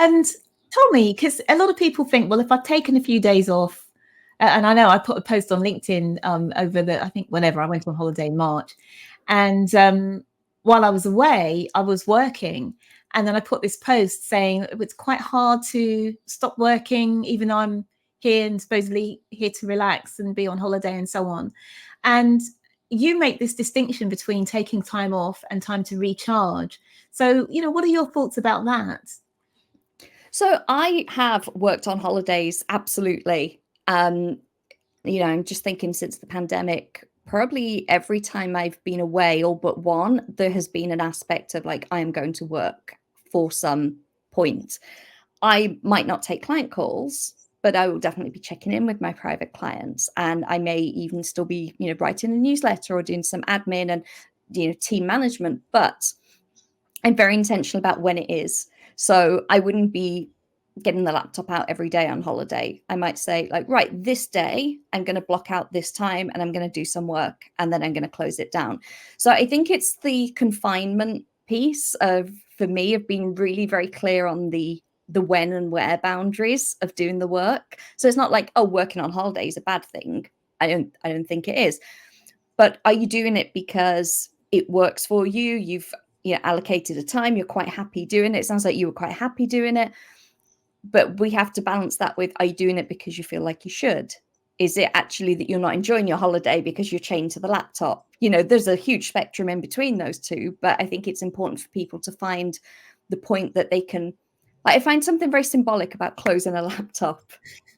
And tell me, because a lot of people think, well, if I've taken a few days off, and I know I put a post on LinkedIn I think whenever I went on holiday in March, and while I was away, I was working. And then I put this post saying it's quite hard to stop working, even though I'm here and supposedly here to relax and be on holiday and so on. And you make this distinction between taking time off and time to recharge. So, what are your thoughts about that? So I have worked on holidays, absolutely. I'm just thinking since the pandemic, probably every time I've been away, all but one, there has been an aspect of like, I am going to work for some point. I might not take client calls, but I will definitely be checking in with my private clients. And I may even still be, writing a newsletter or doing some admin and, team management. But I'm very intentional about when it is. So I wouldn't be getting the laptop out every day on holiday. I might say like, right, this day I'm going to block out this time and I'm going to do some work and then I'm going to close it down. So I think it's the confinement piece for me, of being really very clear on the when and where boundaries of doing the work. So it's not like, oh, working on holiday is a bad thing. I don't think it is. But are you doing it because it works for you? You've allocated a time, you're quite happy doing it. It sounds like you were quite happy doing it. But we have to balance that with, are you doing it because you feel like you should? Is it actually that you're not enjoying your holiday because you're chained to the laptop? There's a huge spectrum in between those two, but I think it's important for people to find the point that they can, like, I find something very symbolic about closing a laptop.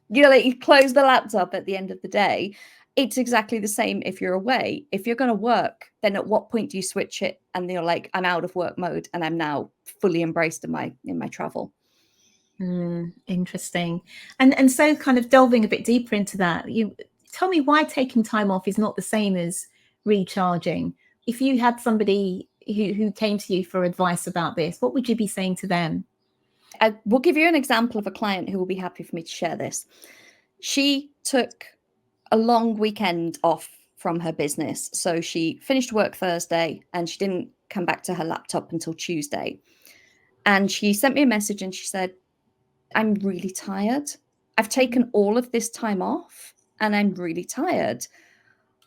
Like you close the laptop at the end of the day. It's exactly the same if you're away. If you're going to work, then at what point do you switch it and you're like, I'm out of work mode and I'm now fully embraced in my travel? Interesting. And so kind of delving a bit deeper into that, you tell me why taking time off is not the same as recharging. If you had somebody who came to you for advice about this, what would you be saying to them? I will give you an example of a client who will be happy for me to share this. She took a long weekend off from her business. So she finished work Thursday and she didn't come back to her laptop until Tuesday. And she sent me a message and she said, I'm really tired. I've taken all of this time off and I'm really tired.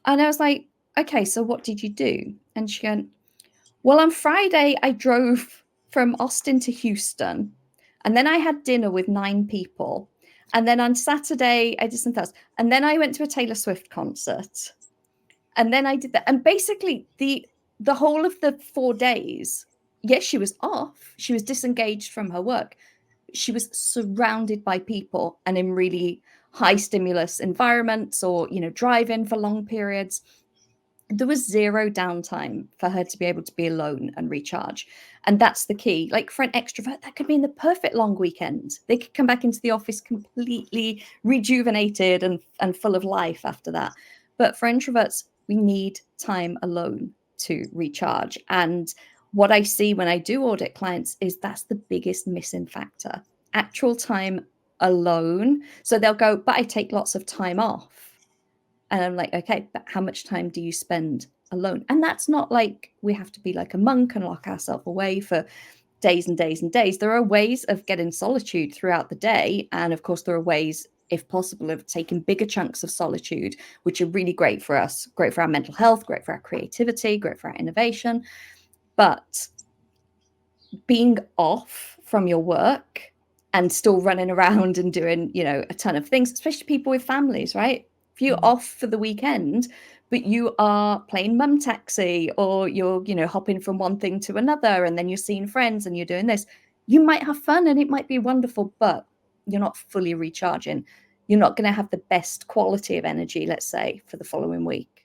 And I was like, okay, so what did you do? And she went, well, on Friday, I drove from Austin to Houston. And then I had dinner with 9 people. And then on Saturday, I did something else. And then I went to a Taylor Swift concert. And then I did that. And basically, the whole of the 4 days, yes, she was off. She was disengaged from her work. She was surrounded by people and in really high stimulus environments, or, driving for long periods. There was zero downtime for her to be able to be alone and recharge. And that's the key. Like for an extrovert, that could mean the perfect long weekend. They could come back into the office completely rejuvenated and full of life after that. But for introverts, we need time alone to recharge. And what I see when I do audit clients is that's the biggest missing factor. Actual time alone. So they'll go, but I take lots of time off. And I'm like, okay, but how much time do you spend alone? And that's not like we have to be like a monk and lock ourselves away for days and days and days. There are ways of getting solitude throughout the day. And of course, there are ways, if possible, of taking bigger chunks of solitude, which are really great for us, great for our mental health, great for our creativity, great for our innovation. But being off from your work and still running around and doing, a ton of things, especially people with families, right? If you're off for the weekend, but you are playing mum taxi, or you're, hopping from one thing to another, and then you're seeing friends and you're doing this, you might have fun and it might be wonderful, but you're not fully recharging. You're not going to have the best quality of energy, let's say, for the following week.